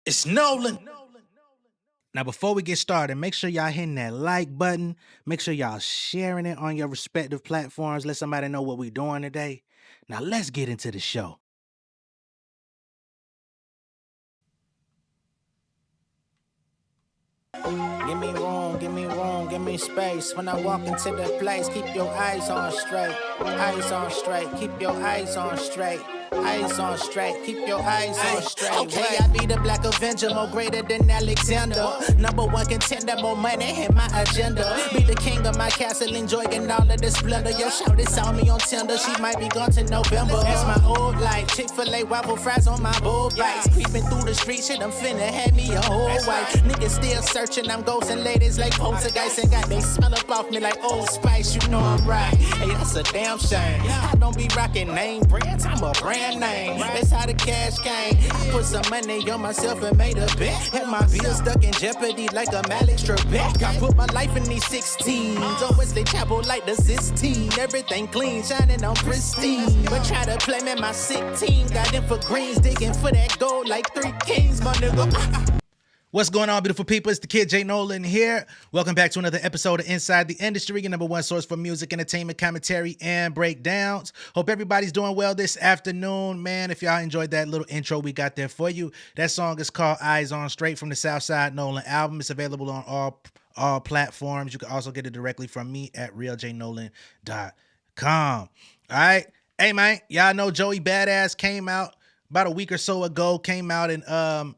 It's Nolan. Now, before we get started, make sure y'all hitting that like button. Make sure y'all sharing it on your respective platforms. Let somebody know what we're doing today. Now, let's get into the show. Give me room, give me space. When I walk into the place, keep your eyes on straight. Eyes on straight, keep your eyes on straight. Eyes on straight, keep your eyes on straight. Okay, I be the Black Avenger, more greater than Alexander. Number one contender, more money in my agenda. Be the king of my castle, enjoying all of the splendor. Yo, shawty saw me on Tinder, she might be gone to November. That's my old life, Chick-fil-A waffle fries on my bull bites. Creeping through the street, shit, I'm finna have me a whole wife. Niggas still searching, I'm ghosting ladies like poltergeist. And got they smell up off me like Old Spice, you know I'm right. Hey, that's a damn shame. I don't be rocking name brands, I'm a brand name. That's how the cash came. I put some money on myself and made a bet. Had my bills stuck in jeopardy like a Malik Trebek. I put my life in these 16s. Always they chapel like the 16. Everything clean, shining on pristine. But try to play me my sick team. Got in for greens, digging for that gold like 3 kings, my nigga. What's going on, beautiful people? It's the kid J Nolan here. Welcome back to another episode of Inside the Industry, your number one source for music, entertainment, commentary, and breakdowns. Hope everybody's doing well this afternoon. Man, if y'all enjoyed that little intro we got there for you, that song is called Eyes On Straight from the Southside Nolan album. It's available on all platforms. You can also get it directly from me at realjnolan.com. All right. Hey, man, y'all know Joey Badass came out about a week or so ago, came out and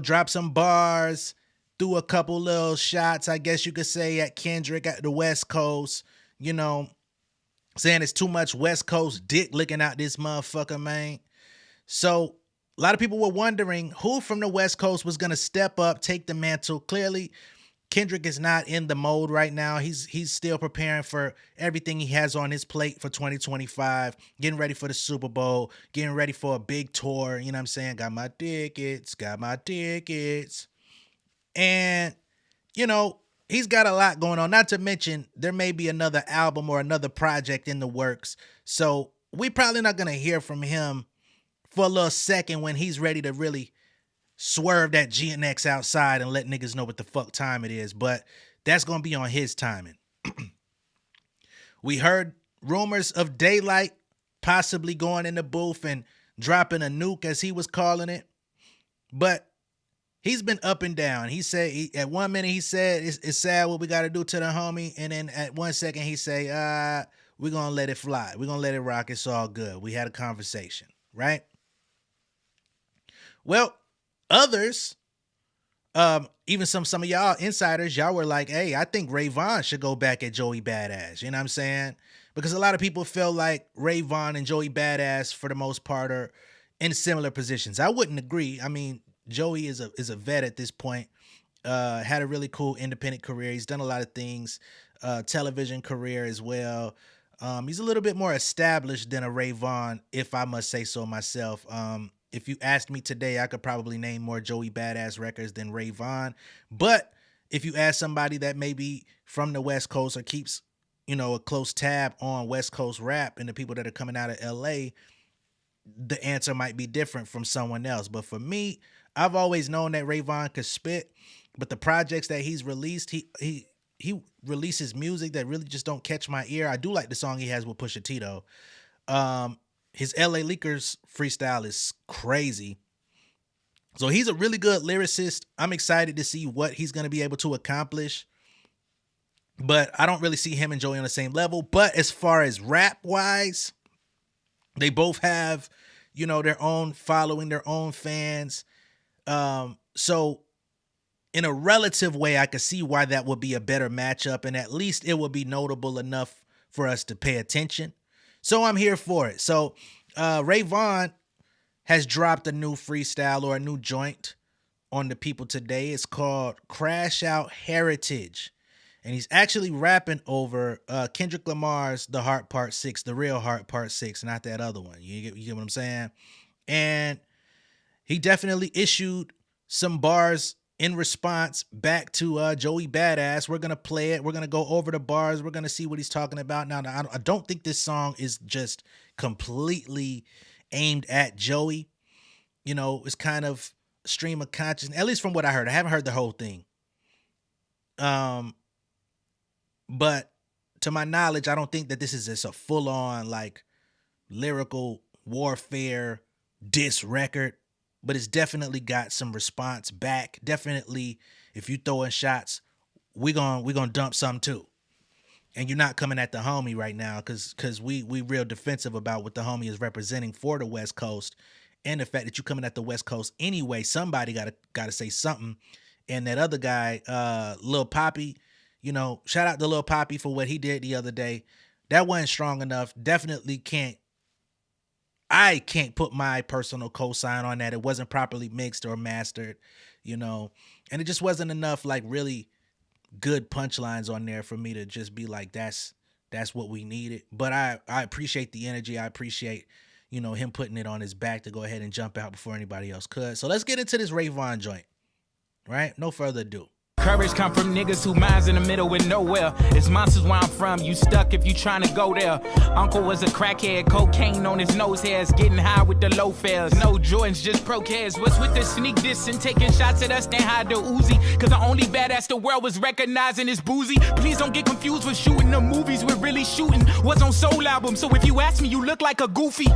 drop some bars, threw a couple little shots, I guess you could say, at Kendrick at the West Coast, saying it's too much West Coast dick licking out this motherfucker, man. So a lot of people were wondering who from the West Coast was going to step up, take the mantle. Clearly, Kendrick is not in the mode right now. He's still preparing for everything he has on his plate for 2025, getting ready for the Super Bowl, getting ready for a big tour. You know what I'm saying? Got my tickets. And, he's got a lot going on. Not to mention, there may be another album or another project in the works. So we probably not going to hear from him for a little second when he's ready to really swerve that GNX outside and let niggas know what the fuck time it is, but that's gonna be on his timing. We heard rumors of Daylyt possibly going in the booth and dropping a nuke, as he was calling it, but he's been up and down. He said at 1 minute he said it's sad what we got to do to the homie, and then at 1 second he say we're gonna let it fly, we're gonna let it rock, it's all good, we had a conversation, right? Well, others, even some of y'all insiders, y'all were like, hey, I think Rayvon should go back at Joey Badass. You know what I'm saying? Because a lot of people feel like Rayvon and Joey Badass, for the most part, are in similar positions. I wouldn't agree. I mean, Joey is a vet at this point. Had a really cool independent career. He's done a lot of things. Television career as well. He's a little bit more established than a Rayvon, if I must say so myself. If you asked me today, I could probably name more Joey Badass records than Rayvon. But if you ask somebody that may be from the West Coast or keeps, a close tab on West Coast rap and the people that are coming out of LA, the answer might be different from someone else. But for me, I've always known that Rayvon could spit, but the projects that he's released, he releases music that really just don't catch my ear. I do like the song he has with Pusha T though. His LA Leakers freestyle is crazy. So he's a really good lyricist. I'm excited to see what he's going to be able to accomplish. But I don't really see him and Joey on the same level. But as far as rap-wise, they both have, their own following, their own fans. So in a relative way, I could see why that would be a better matchup. And at least it would be notable enough for us to pay attention. So I'm here for it. So Rayvon has dropped a new freestyle or a new joint on the people today. It's called Crash Out Heritage. And he's actually rapping over Kendrick Lamar's The Heart Part 6, the real Heart Part 6, not that other one. You get what I'm saying? And he definitely issued some bars in response back to Joey Badass. We're going to play it. We're going to go over the bars. We're going to see what he's talking about. Now, I don't think this song is just completely aimed at Joey. It's kind of stream of consciousness, at least from what I heard. I haven't heard the whole thing. But to my knowledge, I don't think that this is just a full-on like lyrical warfare diss record, but it's definitely got some response back. Definitely, if you throwing shots, we gonna dump some too. And you're not coming at the homie right now because we real defensive about what the homie is representing for the West Coast, and the fact that you coming at the West Coast anyway. Somebody gotta say something. And that other guy, Lil Poppy, you know, shout out to Lil Poppy for what he did the other day. That wasn't strong enough. Definitely I can't put my personal cosign on that. It wasn't properly mixed or mastered, you know, and it just wasn't enough like really good punchlines on there for me to just be like, that's what we needed. But I appreciate the energy. I appreciate, you know, him putting it on his back to go ahead and jump out before anybody else could. So let's get into this Rayvon joint, right? No further ado. Courage come from niggas who minds in the middle with nowhere. It's monsters where I'm from, you stuck if you trying to go there. Uncle was a crackhead, cocaine on his nose hairs, getting high with the low fares. No Jordans, just pro cares. What's with the sneak diss and taking shots at us, then hide the Uzi? Cause the only badass the world was recognizing is boozy. Please don't get confused with shooting the movies we're really shooting. Was on soul album, so if you ask me, you look like a goofy.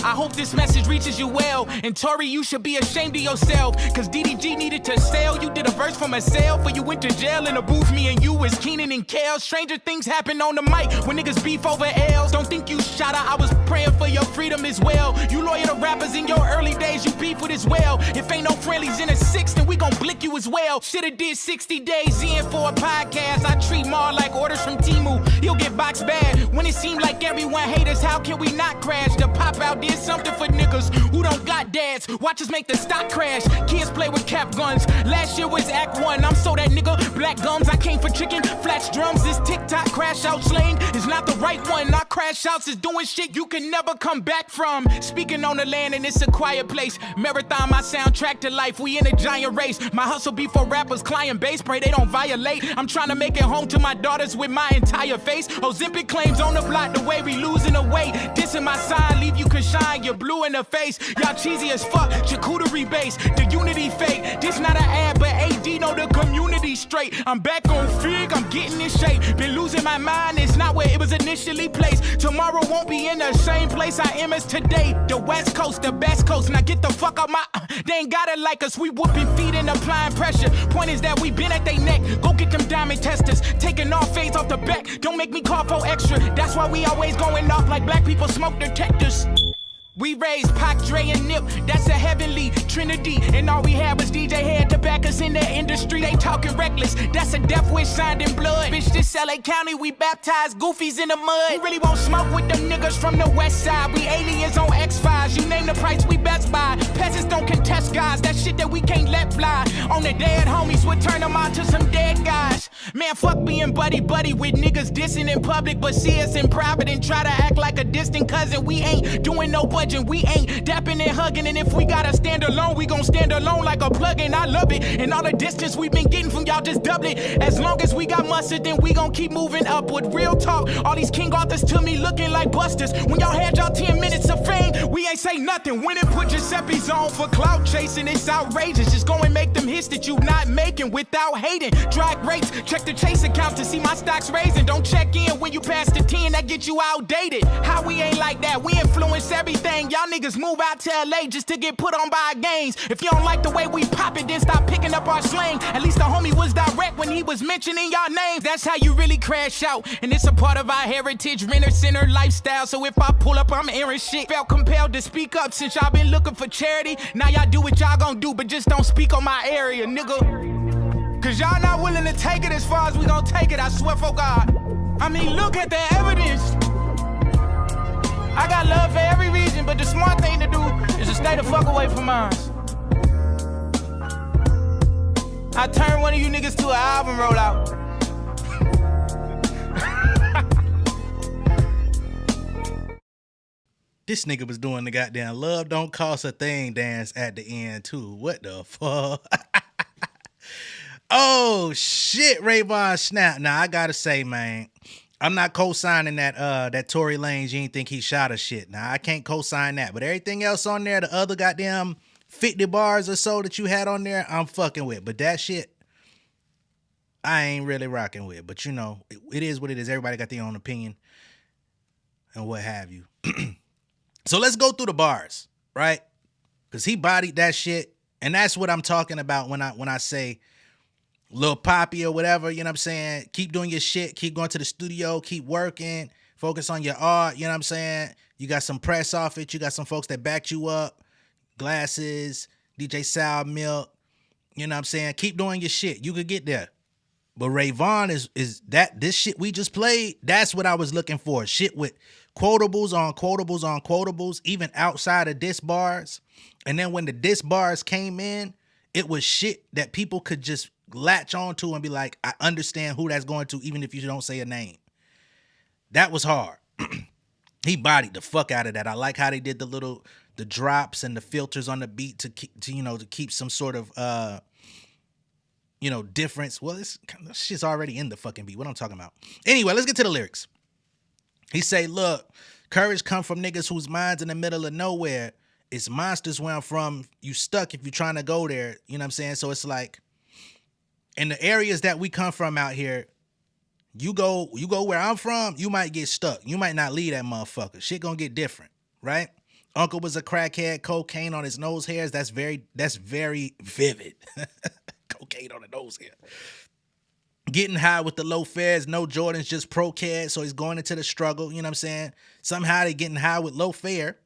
I hope this message reaches you well. And Tori, you should be ashamed of yourself. Cause DDG needed to sell. You did a verse from a sale. For you went to jail in a booth. Me and you was Keenan and Kel. Stranger things happen on the mic when niggas beef over L's. Don't think you shot her. I was praying for your freedom as well. You loyal to rappers in your early days. You beef with as well. If ain't no friendlies in a six, then we gon' blick you as well. Shoulda did 60 days in for a podcast. I treat Mar like orders from Timu. You'll get boxed bad. When it seemed like everyone hate us, how can we not crash? The pop out did something for niggas who don't got dads. Watch us make the stock crash. Kids play with cap guns. Last year was Act 1. I'm so that nigga. Black gums, I came for chicken. Flats drums. This TikTok crash out slang is not the right one. Our crash outs is doing shit you can never come back from. Speaking on the land and it's a quiet place. Marathon, my soundtrack to life. We in a giant race. My hustle be for rappers, client base. Pray they don't violate. I'm trying to make it home to my daughters with my entire face. Ozempic claims on the block the way we losing the weight. Dissing my sign, leave you can shine. You're blue in the face. Y'all cheesy as fuck. Charcuterie base. The unity fake. This not an ad, but AD know the community straight. I'm back on Fig. I'm getting in shape. Been losing my mind. It's not where it was initially placed. Tomorrow won't be in the same place I am as today. The West Coast, the best coast. Now get the fuck out my. They ain't got it like us. We whooping feet and applying pressure. Point is that we been at they neck. Go get them diamond testers. Taking off fades off the back. Don't make me call for extra. That's why we always going off like black people smoke detectors. We raised Pac, Dre, and Nip. That's a heavenly trinity. And all we had was DJ Head to back us in the industry. They talking reckless. That's a death wish signed in blood. Bitch, this LA County, we baptized goofies in the mud. We really won't smoke with them niggas from the west side. We aliens on X-Files. You name the price, we best buy. Peasants don't contest guys. That shit that we can't let fly. On the dead homies, we'll turn them out to some dead guys. Man, fuck being buddy-buddy with niggas dissing in public, but see us in private and try to act like a distant cousin. We ain't doing no budget. We ain't dapping and hugging, and if we gotta stand alone, we gon' stand alone like a plug-in. I love it, and all the distance we've been getting from y'all just double it. As long as we got mustard, then we gon' keep moving upward. Real talk, all these King Arthurs to me looking like busters. When y'all had y'all 10 minutes of fame, we ain't say nothing. When it put Giuseppe's on for clout chasing, it's outrageous. Just go and make them hits that you not making without hating. Drag rates, check the chase account to see my stocks raising. Don't check in when you pass the 10, that get you outdated. How we ain't like that, we influence everything. Y'all niggas move out to LA just to get put on by our games. If you don't like the way we pop it, then stop picking up our slang. At least the homie was direct when he was mentioning y'all names. That's how you really crash out. And it's a part of our heritage, renter-center lifestyle. So if I pull up, I'm airing shit. Felt compelled to speak up since y'all been looking for charity. Now y'all do what y'all gon' do, but just don't speak on my area, nigga. Cause y'all not willing to take it as far as we gon' take it, I swear for God. I mean, look at the evidence. I got love for every region, but the smart thing to do is to stay the fuck away from mine. I turn one of you niggas to an album rollout. This nigga was doing the goddamn love don't cost a thing dance at the end too. What the fuck? Oh shit, Rayvon snap. Now I gotta say, man, I'm not co-signing that Tory Lanez, you ain't think he shot her shit. Now I can't co-sign that, but everything else on there, the other goddamn 50 bars or so that you had on there, I'm fucking with. But that shit, I ain't really rocking with. But you know, it is what it is. Everybody got their own opinion and what have you. So let's go through the bars, right? Because he bodied that shit. And that's what I'm talking about when I say Lil Poppy or whatever, you know what I'm saying? Keep doing your shit. Keep going to the studio. Keep working. Focus on your art, you know what I'm saying? You got some press off it. You got some folks that backed you up. Glasses, DJ Sour Milk, you know what I'm saying? Keep doing your shit. You could get there. But Rayvon is that this shit we just played, that's what I was looking for. Shit with quotables on quotables on quotables, even outside of diss bars. And then when the diss bars came in, it was shit that people could just latch on to and be like, I understand who that's going to, even if you don't say a name. That was hard. He bodied the fuck out of that. I like how they did the drops and the filters on the beat to keep some sort of difference. Well, this shit's already in the fucking beat. What I'm talking about. Anyway, let's get to the lyrics. He say, look, courage come from niggas whose minds in the middle of nowhere. It's monsters where I'm from. You stuck if you're trying to go there. You know what I'm saying? So it's like, in the areas that we come from out here, you go where I'm from, you might get stuck. You might not leave that motherfucker. Shit gonna get different, right? Uncle was a crackhead, cocaine on his nose hairs. That's very vivid. Cocaine on the nose hair. Getting high with the low fares, no Jordans, just pro cad. So he's going into the struggle, you know what I'm saying? Somehow they getting high with low fare.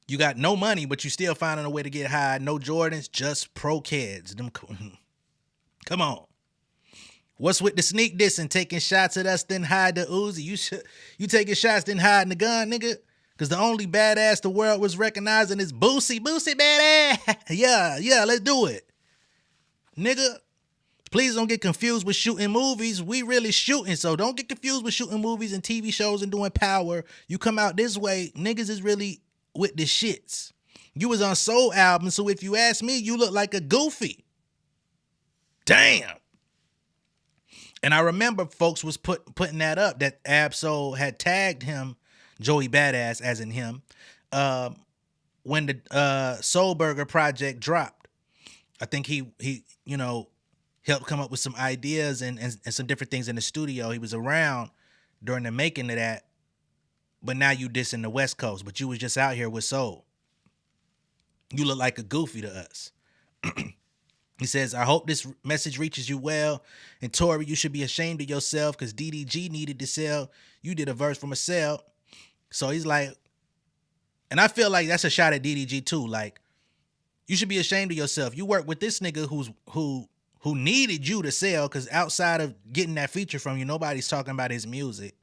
You got no money, but you still finding a way to get high. No Jordans, just pro cads. Come on. What's with the sneak diss and taking shots at us, then hide the Uzi? You taking shots, then hiding the gun, nigga? Because the only badass the world was recognizing is Boosie. Boosie badass. Yeah, let's do it. Nigga, please don't get confused with shooting movies. We really shooting, so don't get confused with shooting movies and TV shows and doing power. You come out this way, niggas is really with the shits. You was on Soul album, so if you ask me, you look like a goofy. Damn. And I remember folks was putting that up, that Ab-Soul had tagged him, Joey Badass, as in him, when the Soul Burger project dropped. I think he helped come up with some ideas and some different things in the studio. He was around during the making of that, but now you dissing the West Coast, but you was just out here with Soul. You look like a goofy to us. He says, I hope this message reaches you well. And Tori, you should be ashamed of yourself because DDG needed to sell. You did a verse from a cell. So he's like, and I feel like that's a shot at DDG too. Like, you should be ashamed of yourself. You work with this nigga who needed you to sell because outside of getting that feature from you, nobody's talking about his music.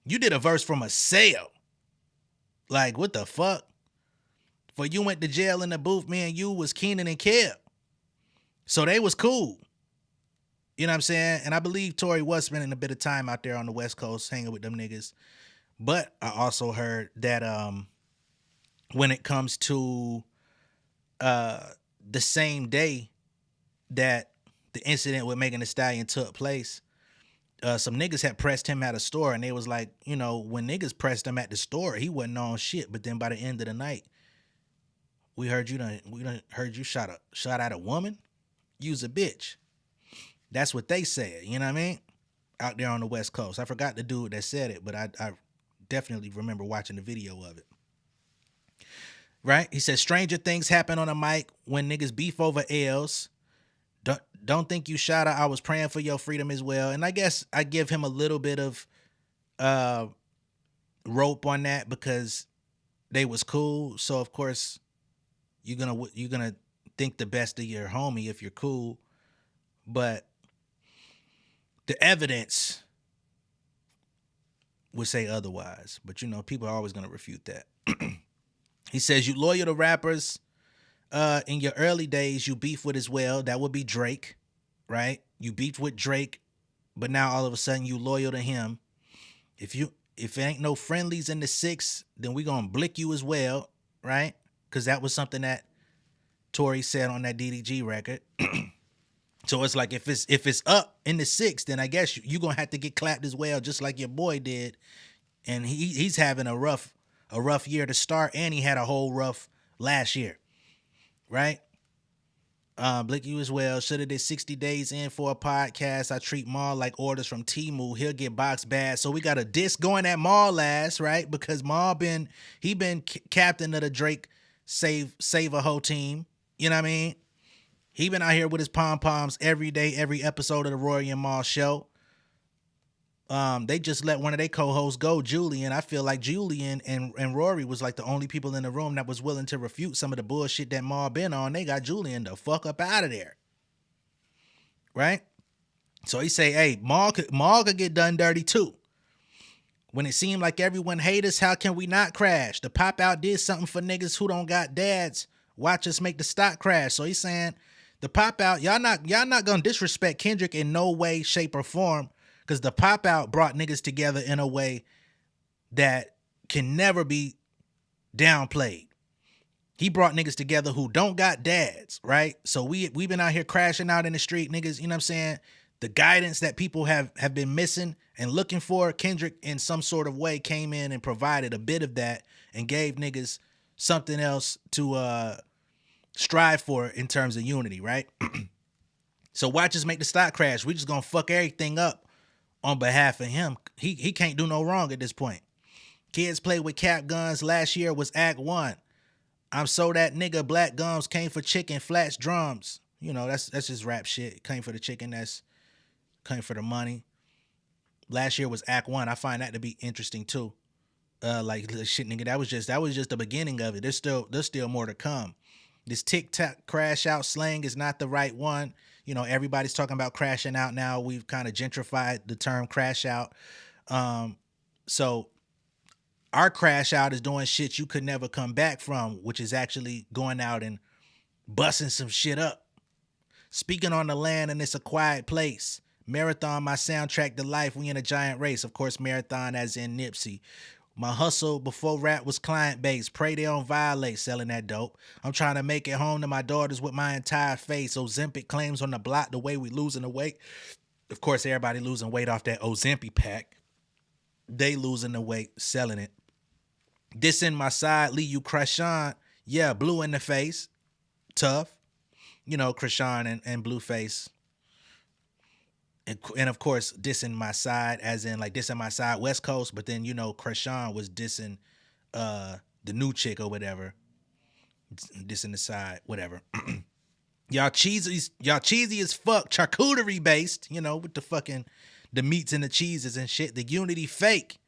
You did a verse from a sale. Like, what the fuck? For you went to jail in the booth, me and you was Keenan and Kev. So they was cool. You know what I'm saying? And I believe Tory was spending a bit of time out there on the West Coast hanging with them niggas. But I also heard that when it comes to the same day that the incident with Megan Thee Stallion took place, some niggas had pressed him at a store, and they was like, when niggas pressed him at the store, he wasn't on shit. But then by the end of the night, we heard you shot at a woman. You's a bitch. That's what they said, you know what I mean? Out there on the West Coast. I forgot the dude that said it, but I definitely remember watching the video of it. Right? He said, stranger things happen on a mic when niggas beef over L's. Don't think you shot her. I was praying for your freedom as well. And I guess I give him a little bit of rope on that because they was cool. So of course you're gonna think the best of your homie if you're cool, but the evidence would say otherwise. But people are always gonna refute that. He says you loyal to rappers in your early days you beef with as well. That would be Drake, right? You beefed with Drake, but now all of a sudden you loyal to him. If it ain't no friendlies in the 6, then we gonna blick you as well, right? Because that was something that Tory said on that DDG record. So it's like if it's up in the 6, then I guess you gonna have to get clapped as well, just like your boy did. And he's having a rough year to start, and he had a whole rough last year. right? Blick, you as well. Should have did 60 days in for a podcast. I treat Maul like orders from Temu. He'll get boxed bad. So we got a diss going at Maul last, right? Because Maul been captain of the Drake save a whole team. You know what I mean? He been out here with his pom-poms every day, every episode of the Rory and Maul show. They just let one of their co-hosts go, Julian. I feel like Julian and Rory was like the only people in the room that was willing to refute some of the bullshit that Maul been on. They got Julian the fuck up out of there. Right? So he say, hey, Maul could get done dirty too. When it seemed like everyone hate us, how can we not crash? The pop out did something for niggas who don't got dads. Watch us make the stock crash. So he's saying the pop out, y'all not gonna disrespect Kendrick in no way, shape, or form. Because the pop out brought niggas together in a way that can never be downplayed. He brought niggas together who don't got dads, right? So we been out here crashing out in the street, niggas, you know what I'm saying? The guidance that people have been missing and looking for, Kendrick in some sort of way came in and provided a bit of that and gave niggas something else to strive for in terms of unity, right? So watch us make the stock crash. We just gonna fuck everything up on behalf of him. He can't do no wrong at this point. Kids play with cap guns. Last year was Act 1. I'm so that nigga. Black gums came for chicken. Flats drums. You know, that's just rap shit. Came for the chicken. That's came for the money. Last year was Act 1. I find that to be interesting too. Like shit, nigga. That was just the beginning of it. There's still more to come. This TikTok crash out slang is not the right one. You know, everybody's talking about crashing out now. We've kind of gentrified the term crash out. So our crash out is doing shit you could never come back from, which is actually going out and busting some shit up. Speaking on the land and it's a quiet place. Marathon, my soundtrack to life. We in a giant race. Of course, marathon as in Nipsey. My hustle before rap was client-based. Pray they don't violate selling that dope. I'm trying to make it home to my daughters with my entire face. Ozempic claims on the block the way we losing the weight. Of course, everybody losing weight off that Ozempic pack. They losing the weight, selling it. This in my side, Lee, you Krishan. Yeah, blue in the face. Tough. You know, Krishan and Blueface. And of course, dissing my side, as in like dissing my side West Coast, but then, you know, Krishan was dissing the new chick or whatever. Dissing the side, whatever. Y'all cheesy as fuck, charcuterie based, you know, with the meats and the cheeses and shit. The unity fake.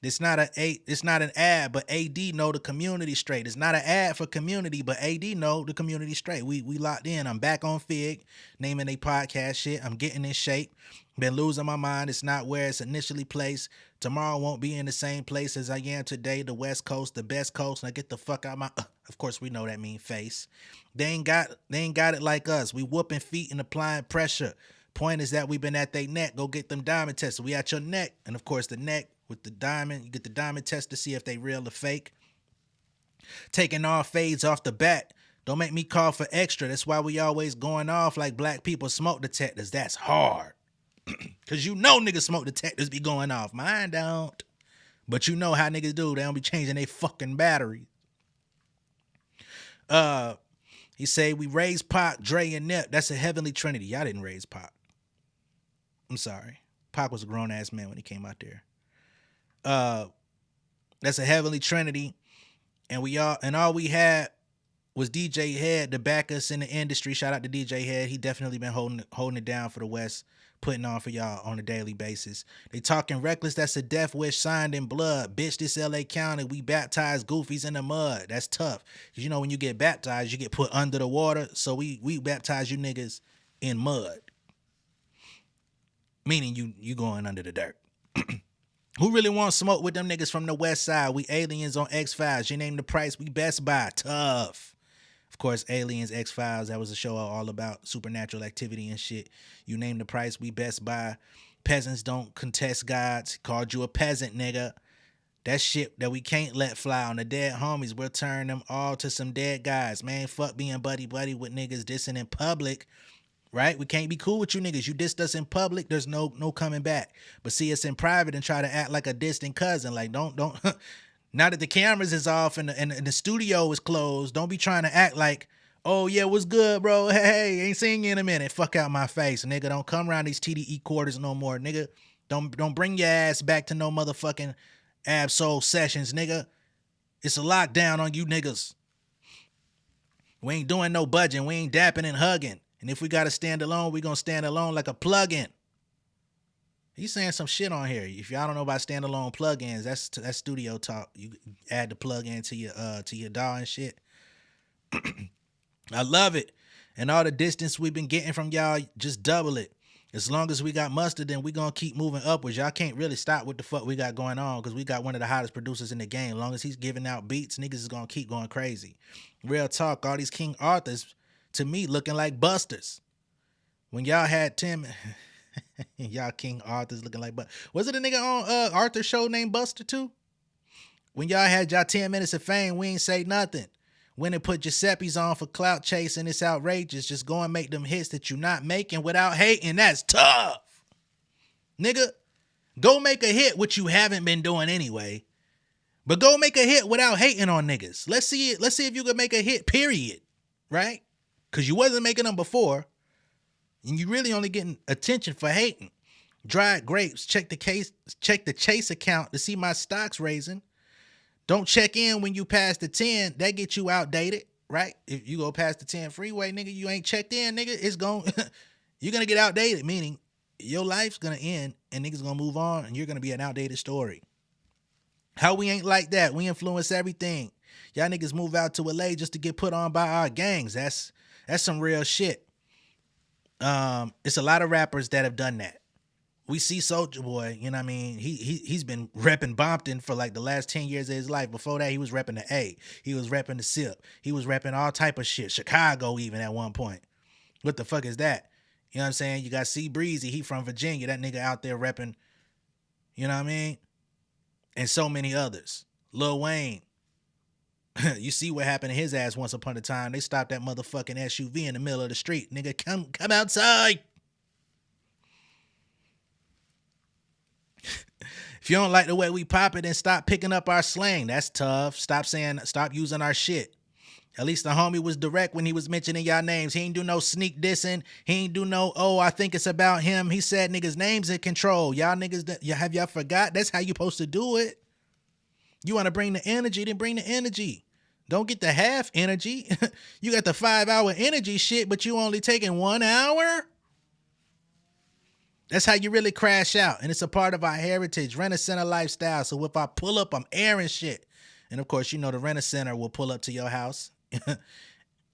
It's not an ad, but AD know the community straight. It's not an ad for community, but AD know the community straight. We locked in. I'm back on Fig, naming a podcast shit. I'm getting in shape. Been losing my mind. It's not where it's initially placed. Tomorrow won't be in the same place as I am today. The West Coast, the best coast. Now get the fuck out my. Of course we know that mean face. They ain't got it like us. We whooping feet and applying pressure. Point is that we been at their neck. Go get them diamond tested. We at your neck, and of course the neck. With the diamond, you get the diamond test to see if they real or fake. Taking all fades off the bat. Don't make me call for extra. That's why we always going off like black people smoke detectors. That's hard. Because you know niggas smoke detectors be going off. Mine don't. But you know how niggas do. They don't be changing their fucking batteries. He say, we raised Pac, Dre, and Nip. That's a heavenly trinity. Y'all didn't raise Pac. I'm sorry. Pac was a grown-ass man when he came out there. That's a heavenly trinity, and all we had was DJ Head to back us in the industry. Shout out to DJ Head. He definitely been holding it down for the West, putting on for y'all on a daily basis. They talking reckless. That's a death wish signed in blood. Bitch, this LA County. We baptized goofies in the mud. That's tough. Cause you know when you get baptized, you get put under the water. So we baptize you niggas in mud, meaning you going under the dirt. Who really wants smoke with them niggas from the west side? We aliens on X-Files. You name the price, we best buy. Tough. Of course, Aliens, X-Files, that was a show all about supernatural activity and shit. You name the price, we best buy. Peasants don't contest gods. Called you a peasant, nigga. That shit that we can't let fly on the dead homies. We'll turn them all to some dead guys. Man, fuck being buddy-buddy with niggas dissing in public. Right? We can't be cool with you niggas. You dissed us in public, there's no coming back. But see us in private and try to act like a distant cousin. Like, don't now that the cameras is off and the studio is closed, don't be trying to act like, Oh yeah, what's good, bro? Hey, ain't seen you in a minute. Fuck out my face, nigga. Don't come around these TDE quarters no more, nigga. Don't bring your ass back to no motherfucking Absol sessions, nigga. It's a lockdown on you niggas. We ain't doing no budging. We ain't dapping and hugging. And if we gotta stand alone, we gonna stand alone like a plug-in. He's saying some shit on here. If y'all don't know about standalone plugins, that's studio talk. You add the plug-in to your DAW and shit. I love it. And all the distance we've been getting from y'all, just double it. As long as we got mustard, then we gonna keep moving upwards. Y'all can't really stop what the fuck we got going on, because we got one of the hottest producers in the game. As long as he's giving out beats, niggas is gonna keep going crazy. Real talk, all these King Arthurs, to me, looking like busters. When y'all had Tim, y'all King Arthurs looking like busters. Was it a nigga on Arthur's show named Buster too? When y'all had y'all 10 minutes of fame, we ain't say nothing. When it put Giuseppe's on for clout chasing, it's outrageous. Just go and make them hits that you're not making without hating. That's tough. Nigga, go make a hit, which you haven't been doing anyway. But go make a hit without hating on niggas. Let's see it. Let's see if you can make a hit, period. Right? Because you wasn't making them before. And you really only getting attention for hating. Dried grapes. Check the Chase account to see my stocks raising. Don't check in when you pass the 10. That gets you outdated, right? If you go past the 10 freeway, nigga, you ain't checked in, nigga, it's you're going to get outdated, meaning your life's going to end and niggas going to move on and you're going to be an outdated story. How we ain't like that? We influence everything. Y'all niggas move out to LA just to get put on by our gangs. That's some real shit. It's a lot of rappers that have done that. We see Soulja Boy, you know what I mean? He's been repping Bompton for like the last 10 years of his life. Before that, he was repping the A. He was repping the SIP. He was repping all type of shit. Chicago even at one point. What the fuck is that? You know what I'm saying? You got C Breezy. He from Virginia. That nigga out there repping, you know what I mean? And so many others. Lil Wayne. You see what happened to his ass once upon a time. They stopped that motherfucking SUV in the middle of the street. Nigga, come outside. If you don't like the way we pop it, then stop picking up our slang. That's tough. Stop using our shit. At least the homie was direct when he was mentioning y'all names. He ain't do no sneak dissing. He ain't do no, oh, I think it's about him. He said niggas' names in control. Y'all niggas, have y'all forgot? That's how you supposed to do it. You want to bring the energy, then bring the energy. Don't get the half energy. You got the 5-hour energy shit, but you only taking 1 hour? That's how you really crash out. And it's a part of our heritage, Rent-A-Center lifestyle. So if I pull up, I'm airing shit. And of course, you know the Rent-A-Center will pull up to your house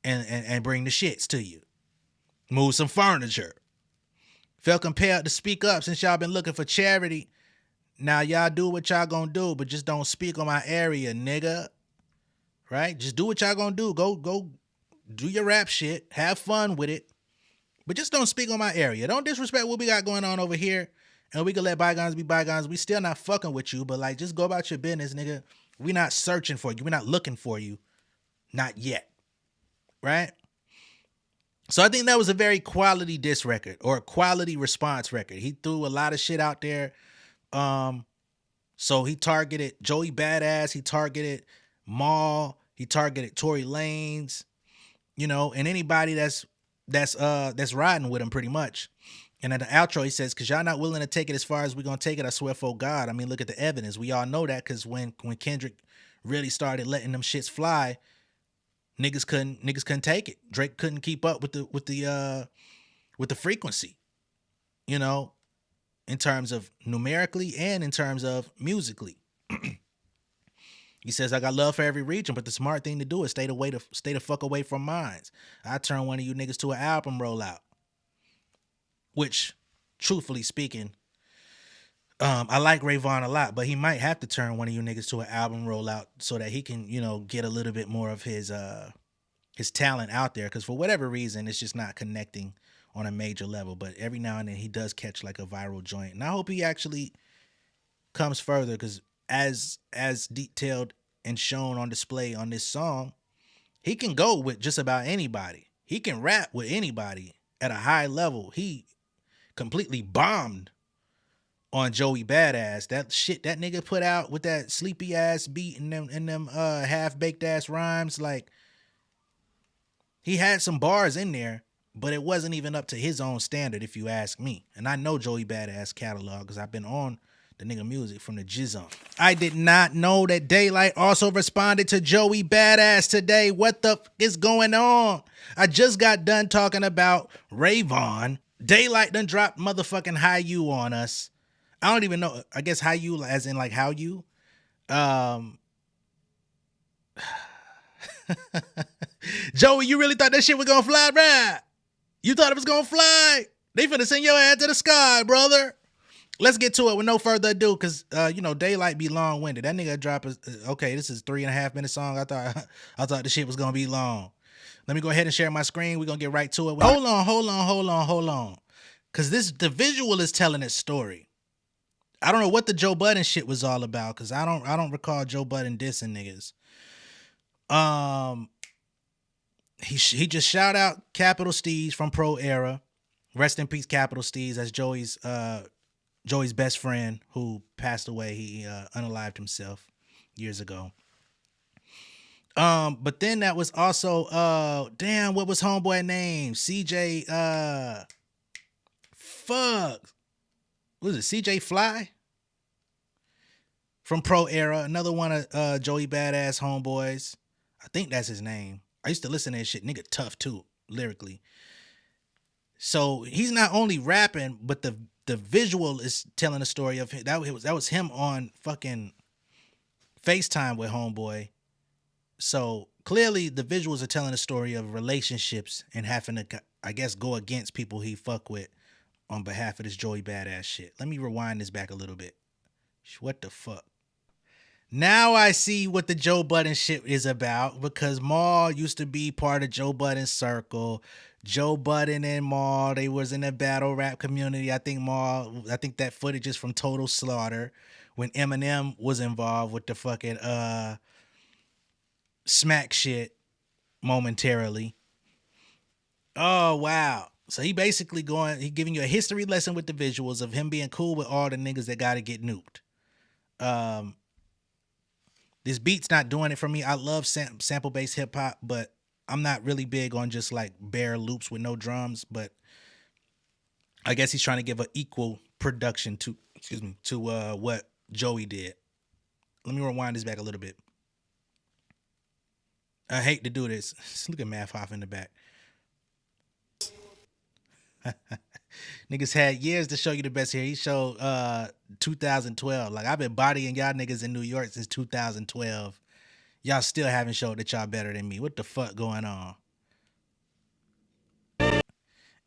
and bring the shits to you. Move some furniture. Felt compelled to speak up since y'all been looking for charity. Now y'all do what y'all gonna do, but just don't speak on my area, nigga. Right? Just do what y'all gonna do. Go do your rap shit. Have fun with it. But just don't speak on my area. Don't disrespect what we got going on over here. And we can let bygones be bygones. We still not fucking with you, but like, just go about your business, nigga. We not searching for you. We're not looking for you. Not yet. Right? So I think that was a very quality diss record, or a quality response record. He threw a lot of shit out there. So he targeted Joey Badass. He targeted Maul. He targeted Tory Lanez, you know, and anybody that's riding with him pretty much. And at the outro, he says, because y'all not willing to take it as far as we're going to take it, I swear for God. I mean, look at the evidence. We all know that, because when Kendrick really started letting them shits fly, niggas couldn't take it. Drake couldn't keep up with the frequency, you know, in terms of numerically and in terms of musically. He says, I got love for every region, but the smart thing to do is stay the fuck away from mines. I turn one of you niggas to an album rollout. Which, truthfully speaking, I like Rayvon a lot, but he might have to turn one of you niggas to an album rollout so that he can, you know, get a little bit more of his talent out there. Because for whatever reason, it's just not connecting on a major level. But every now and then he does catch like a viral joint. And I hope he actually comes further, because as detailed and shown on display on this song, he can go with just about anybody. He can rap with anybody at a high level. He completely bombed on Joey Badass. That shit that nigga put out with that sleepy ass beat and them half baked ass rhymes, like, He had some bars in there, but it wasn't even up to his own standard, if you ask me. And I know Joey Badass catalog because I've been on the nigga music from the Jizzon. I did not know that Daylyt also responded to Joey Badass today. What the f is going on? I just got done talking about Rayvon. Daylyt done dropped motherfucking How You on us. I don't even know. I guess How You as in like how you. Joey, you really thought that shit was gonna fly, bruh? You thought it was gonna fly? They finna send your ass to the sky, brother. Let's get to it with no further ado, because Daylyt be long-winded. That nigga drop okay, this is 3.5 minute song. I thought the shit was gonna be long. Let me go ahead and share my screen. We're gonna get right to it. Hold on. Cause the visual is telling its story. I don't know what the Joe Budden shit was all about, because I don't recall Joe Budden dissing niggas. He just shout out Capital Steez from Pro Era. Rest in peace, Capital Steez. That's Joey's best friend who passed away. He unalived himself years ago. But then that was also damn, what was homeboy name? CJ fuck. What is it? CJ Fly? From Pro Era, another one of Joey Badass homeboys. I think that's his name. I used to listen to that shit. Nigga tough too, lyrically. So he's not only rapping, but the visual is telling a story of him. That was him on fucking FaceTime with homeboy. So clearly the visuals are telling a story of relationships and having to, I guess, go against people he fuck with on behalf of this Joey Badass shit. Let me rewind this back a little bit. What the fuck? Now I see what the Joe Budden shit is about, because Maul used to be part of Joe Budden's circle. Joe Budden and Maul, they was in the battle rap community. I think that footage is from Total Slaughter when Eminem was involved with the fucking smack shit momentarily. Oh, wow. So he basically giving you a history lesson with the visuals of him being cool with all the niggas that got to get nuked. This beat's not doing it for me. I love sample-based hip-hop, but I'm not really big on just like bare loops with no drums. But I guess he's trying to give an equal production to what Joey did. Let me rewind this back a little bit. I hate to do this. Look at Math Hoff in the back. Niggas had years to show you the best here. He showed 2012. Like, I've been bodying y'all niggas in New York since 2012. Y'all still haven't showed that y'all better than me. What the fuck going on?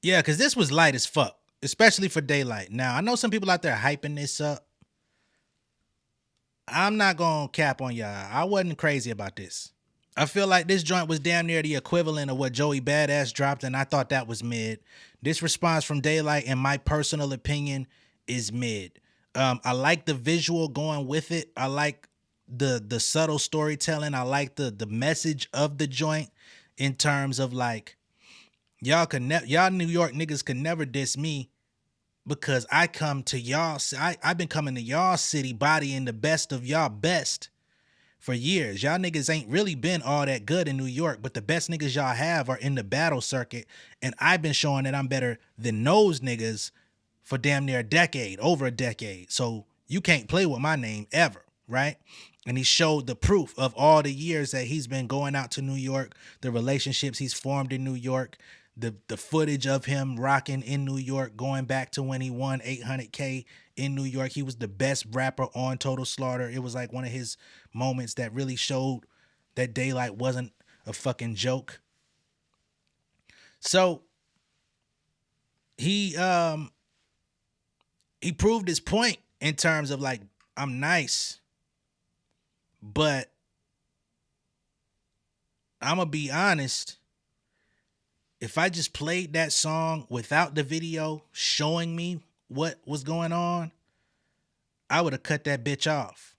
Yeah, because this was light as fuck, especially for Daylyt. Now, I know some people out there hyping this up. I'm not going to cap on y'all. I wasn't crazy about this. I feel like this joint was damn near the equivalent of what Joey Badass dropped, and I thought that was mid. This response from Daylyt, in my personal opinion, is mid. I like the visual going with it. I like the subtle storytelling. I like the message of the joint in terms of like, y'all New York niggas could never diss me because I come to y'all. I've been coming to y'all city bodying the best of y'all best for years. Y'all niggas ain't really been all that good in New York, but the best niggas y'all have are in the battle circuit, and I've been showing that I'm better than those niggas for damn near over a decade. So you can't play with my name ever, right? And he showed the proof of all the years that he's been going out to New York, the relationships he's formed in New York, the footage of him rocking in New York, going back to when he won 800K in New York. He was the best rapper on Total Slaughter. It was like one of his moments that really showed that Daylyt wasn't a fucking joke. So he proved his point in terms of like, I'm nice, but I'm gonna be honest. If I just played that song without the video showing me what was going on, I would have cut that bitch off.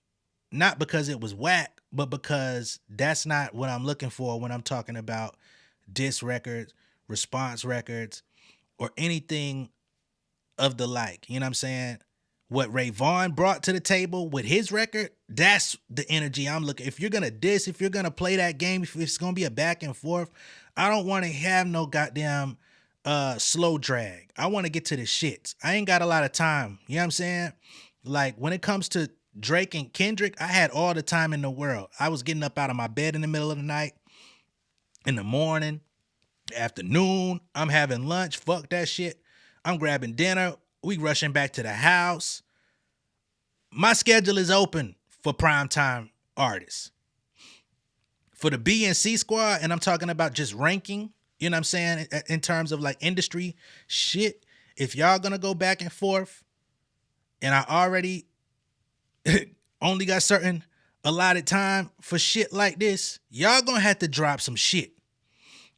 Not because it was whack, but because that's not what I'm looking for when I'm talking about diss records, response records, or anything of the like. You know what I'm saying? What Rayvon brought to the table with his record, that's the energy I'm looking. If you're going to diss, if you're going to play that game, if it's going to be a back and forth, I don't want to have no goddamn slow drag. I want to get to the shits. I ain't got a lot of time. You know what I'm saying? Like when it comes to Drake and Kendrick, I had all the time in the world. I was getting up out of my bed in the middle of the night, in the morning, afternoon. I'm having lunch. Fuck that shit. I'm grabbing dinner. We rushing back to the house. My schedule is open for primetime artists. For the B and C squad, and I'm talking about just ranking, you know what I'm saying, in terms of like industry shit, if y'all gonna go back and forth, and I already only got certain allotted time for shit like this, y'all gonna have to drop some shit.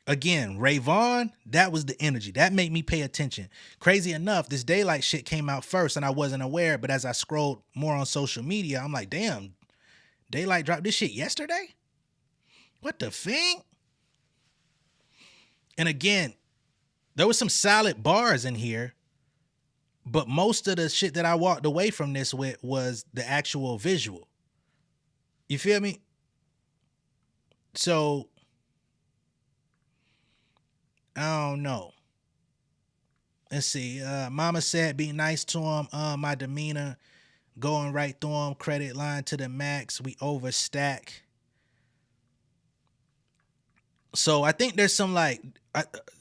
Again, Rayvon, that was the energy. That made me pay attention. Crazy enough, this Daylyt shit came out first and I wasn't aware, but as I scrolled more on social media, I'm like, damn, Daylyt dropped this shit yesterday? What the thing? And again, there was some solid bars in here, but most of the shit that I walked away from this with was the actual visual. You feel me? So, I don't know. Let's see. Mama said, be nice to him. My demeanor going right through him. Credit line to the max. We overstack. So I think there's some like,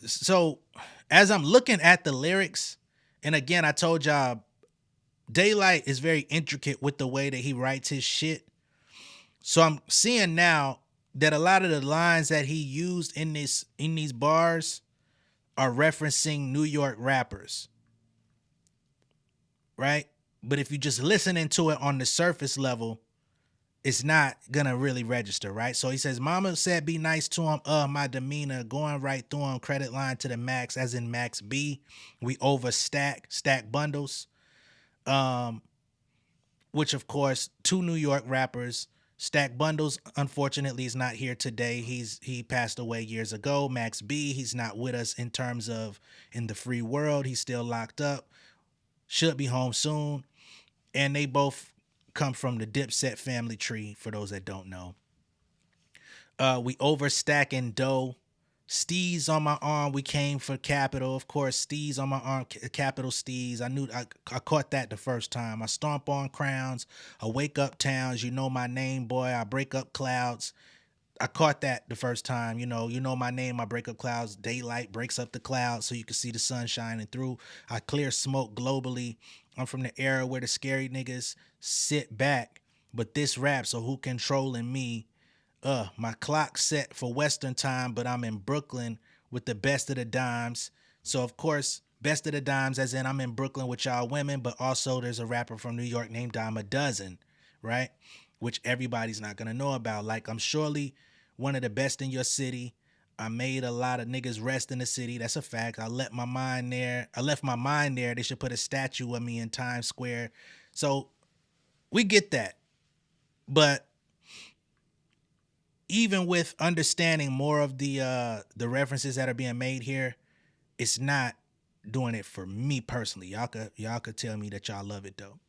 so as I'm looking at the lyrics, and again, I told y'all, Daylyt is very intricate with the way that he writes his shit. So I'm seeing now that a lot of the lines that he used in these bars are referencing New York rappers, right? But if you just listening to it on the surface level, it's not gonna really register, right? So he says, Mama said be nice to him, my demeanor, going right through him, credit line to the max, as in Max B. We stack bundles. Which of course, two New York rappers, Stack Bundles, unfortunately, is not here today. He passed away years ago. Max B, he's not with us in terms of in the free world. He's still locked up. Should be home soon. And they both come from the Dipset family tree, for those that don't know. We overstacking dough. Steez on my arm, we came for capital. Of course, Steez on my arm, capital Steez. I caught that the first time. I stomp on crowns. I wake up towns. You know my name, boy. I break up clouds. I caught that the first time. You know my name. I break up clouds. Daylyt breaks up the clouds so you can see the sun shining through. I clear smoke globally. I'm from the era where the scary niggas sit back, but this rap, so who controlling me? My clock set for Western time, but I'm in Brooklyn with the best of the dimes. So of course, best of the dimes, as in I'm in Brooklyn with y'all women, but also there's a rapper from New York named Dime a Dozen, right? Which everybody's not gonna know about. Like, I'm surely one of the best in your city. I made a lot of niggas rest in the city. That's a fact. I left my mind there. They should put a statue of me in Times Square. So we get that. But even with understanding more of the references that are being made here, it's not doing it for me personally. Y'all could tell me that y'all love it though.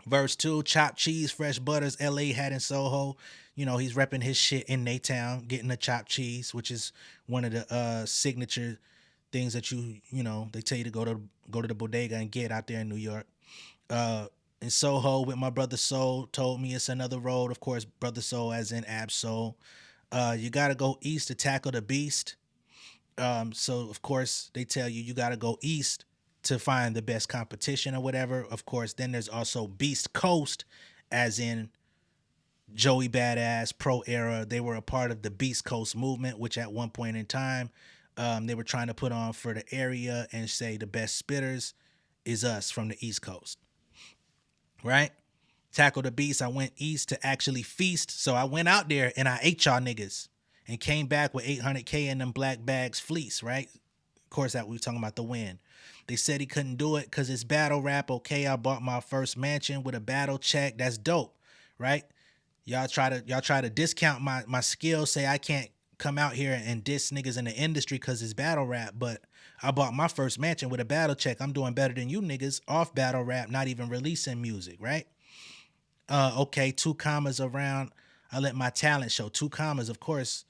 Verse 2, chopped cheese, fresh butters, LA hat in Soho. He's repping his shit in Naytown, getting the chopped cheese, which is one of the signature things that they tell you to go to the bodega and get out there in New York. In Soho with my brother Soul, told me it's another road. Of course, brother Soul as in Ab Soul. You got to go east to tackle the beast. So, of course, they tell you got to go east to find the best competition or whatever. Of course, then there's also Beast Coast, as in Joey Badass, Pro Era. They were a part of the Beast Coast movement, which at one point in time, they were trying to put on for the area and say the best spitters is us from the East Coast. Right? Tackle the beast. I went east to actually feast. So I went out there and I ate y'all niggas and came back with 800K in them black bags fleece, right? Of course, that we were talking about the win. They said he couldn't do it because it's battle rap. Okay, I bought my first mansion with a battle check. That's dope, right? Y'all try to discount my skills, say I can't come out here and diss niggas in the industry because it's battle rap, but I bought my first mansion with a battle check. I'm doing better than you niggas off battle rap, not even releasing music, right? Okay, 2 commas around. I let my talent show. 2 commas, of course.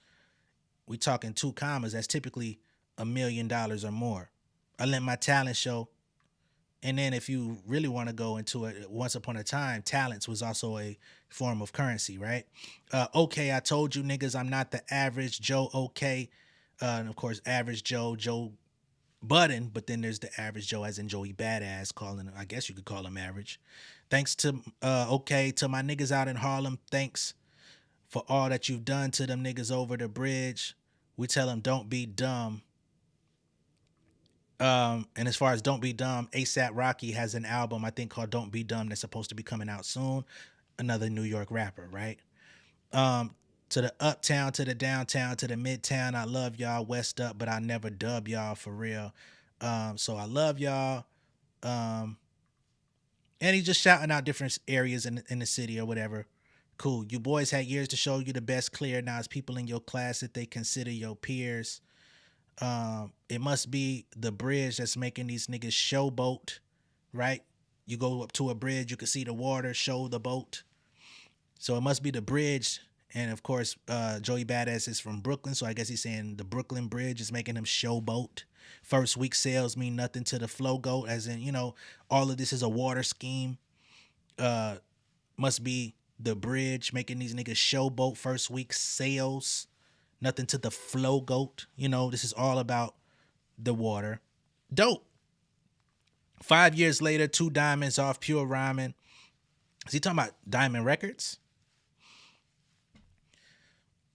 we talking 2 commas, that's typically $1 million or more. I let my talent show. And then if you really want to go into it, once upon a time, talents was also a form of currency, right? Okay, I told you niggas I'm not the average Joe, okay. And of course, average Joe Budden, but then there's the average Joe as in Joey Badass, calling, I guess you could call him average. Thanks to, okay, to my niggas out in Harlem, thanks for all that you've done to them niggas over the bridge. We tell them don't be dumb. And as far as Don't Be Dumb, ASAP Rocky has an album, I think, called Don't Be Dumb that's supposed to be coming out soon. Another New York rapper, right? To the uptown, to the downtown, to the midtown, I love y'all. West up, but I never dub y'all for real. So I love y'all. And he's just shouting out different areas in the city or whatever. Cool. You boys had years to show you the best clear. Now it's people in your class that they consider your peers. It must be the bridge that's making these niggas showboat, right? You go up to a bridge, you can see the water, show the boat. So it must be the bridge. And of course, Joey Badass is from Brooklyn, so I guess he's saying the Brooklyn Bridge is making him showboat. First week sales mean nothing to the flow goat, as in, you know, all of this is a water scheme. Must be the bridge making these niggas showboat. First week sales, nothing to the flow goat. You know, this is all about the water. Dope. 5 years later, 2 diamonds off Pure Rhyming. Is he talking about Diamond Records?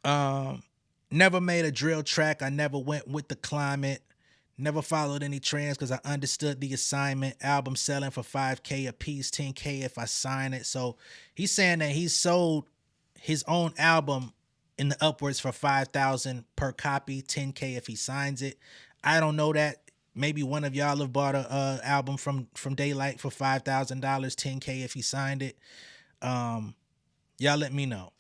Never made a drill track. I never went with the climate. Never followed any trends because I understood the assignment. Album selling for $5K a piece, $10K if I sign it. So he's saying that he sold his own album in the upwards for $5,000 per copy, $10K if he signs it. I don't know that. Maybe one of y'all have bought a album from Daylyt for $5,000, $10K if he signed it. Y'all let me know.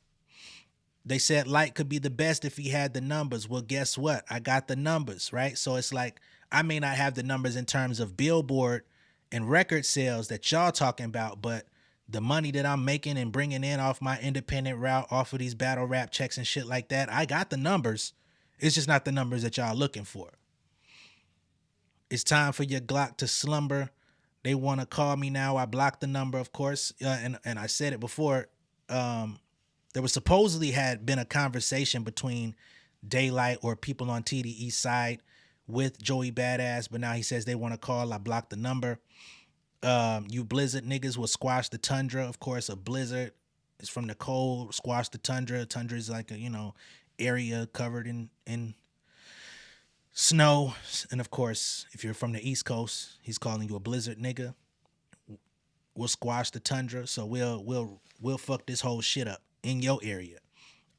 They said Light could be the best if he had the numbers. Well, guess what? I got the numbers, right? So it's like, I may not have the numbers in terms of Billboard and record sales that y'all talking about, but the money that I'm making and bringing in off my independent route, off of these battle rap checks and shit like that, I got the numbers. It's just not the numbers that y'all looking for. It's time for your Glock to slumber. They want to call me now. I blocked the number, of course. And I said it before. There was supposedly had been a conversation between Daylyt or people on TDE side with Joey Badass, but now he says they want to call. I blocked the number. You Blizzard niggas will squash the tundra. Of course, a blizzard is from the cold. Squash the tundra. Tundra is like a, you know, area covered in snow. And of course, if you're from the East Coast, he's calling you a blizzard nigga. We'll squash the tundra. So we'll fuck this whole shit up in your area.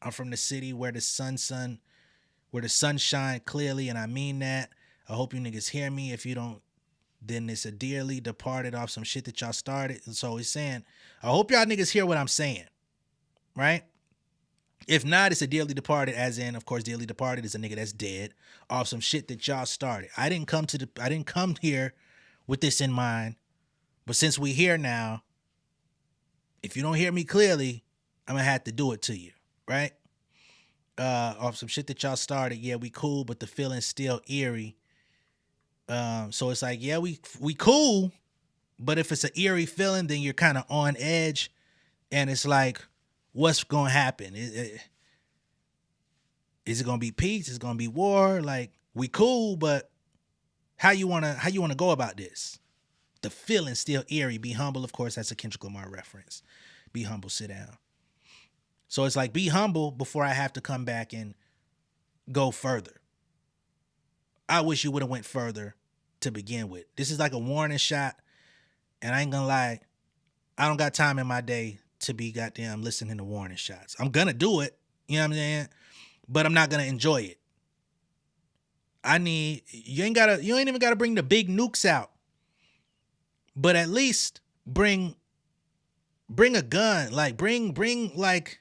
I'm from the city where the sun shine clearly, and I mean that. I hope you niggas hear me. If you don't, then it's a dearly departed off some shit that y'all started. And so he's saying, I hope y'all niggas hear what I'm saying, right? If not, it's a dearly departed, as in, of course, dearly departed is a nigga that's dead off some shit that y'all started. I didn't come here with this in mind, but since we here now, if you don't hear me clearly, I'm gonna have to do it to you, right? Off some shit that y'all started. Yeah, we cool, but the feeling's still eerie. So it's like, yeah, we cool, but if it's an eerie feeling, then you're kind of on edge, and it's like, what's gonna happen? Is it gonna be peace? Is it gonna be war? Like, we cool, but how you wanna go about this? The feeling's still eerie. Be humble, of course. That's a Kendrick Lamar reference. Be humble, sit down. So it's like, be humble before I have to come back and go further. I wish you would have went further to begin with. This is like a warning shot, and I ain't gonna lie, I don't got time in my day to be goddamn listening to warning shots. I'm gonna do it, you know what I'm saying? But I'm not gonna enjoy it. You ain't even gotta bring the big nukes out, but at least bring a gun, like bring like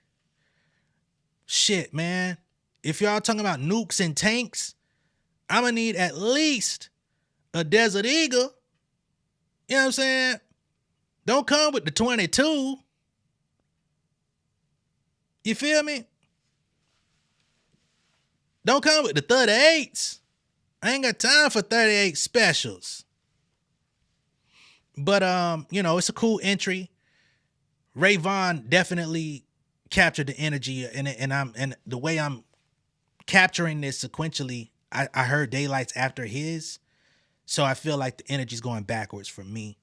shit, man. If y'all talking about nukes and tanks, I'm gonna need at least a Desert Eagle. You know what I'm saying? Don't come with the 22. You feel me? Don't come with the 38s. I ain't got time for 38 specials. But it's a cool entry. Rayvon definitely captured the energy, and the way I'm capturing this sequentially, I heard Daylyt's after his, so I feel like the energy's going backwards for me.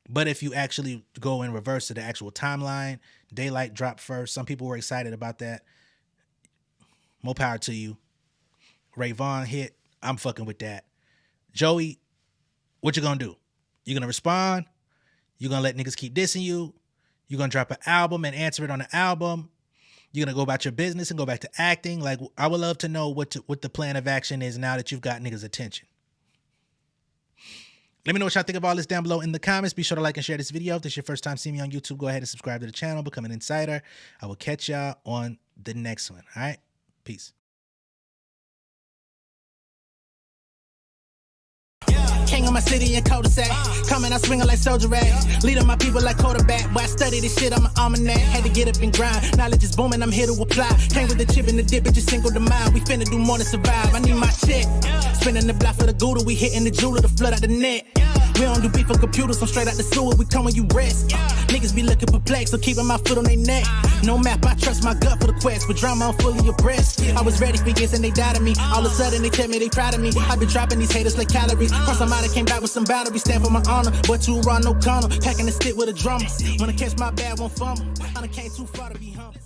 But if you actually go in reverse to the actual timeline, Daylyt dropped first. Some people were excited about that. More power to you. Rayvon hit. I'm fucking with that. Joey, what you gonna do? You gonna respond? You gonna let niggas keep dissing you? You gonna drop an album and answer it on the album? You gonna go about your business and go back to acting? Like, I would love to know what the plan of action is now that you've got niggas' attention. Let me know what y'all think of all this down below in the comments. Be sure to like and share this video. If this is your first time seeing me on YouTube, go ahead and subscribe to the channel. Become an insider. I will catch y'all on the next one. All right? Peace. King of my city and cul-de-sac. Coming out swinging like soldier rags. Leading my people like quarterback. Boy, I study this shit, I'm an almanac. Had to get up and grind. Knowledge is booming, I'm here to apply. Came with the chip and the dip, it just single the mind. We finna do more than survive. I need my check. Spinning the block for the Gouda. We hitting the jeweler to flood out the net. We don't do beef for computers, I'm straight out the sewer. We come when you rest. Niggas be looking perplexed, so keeping my foot on their neck. No map, I trust my gut for the quest. With drama, I'm fully abreast. I was ready for years and they doubted me. All of a sudden they tell me they proud of me. I been dropping these haters like calories. Cross them out, I came back with some batteries. Stand for my honor, but too raw, no corner. Packing the stick with a drummer. When I catch my bad, won't fumble. I done came too far to be humble.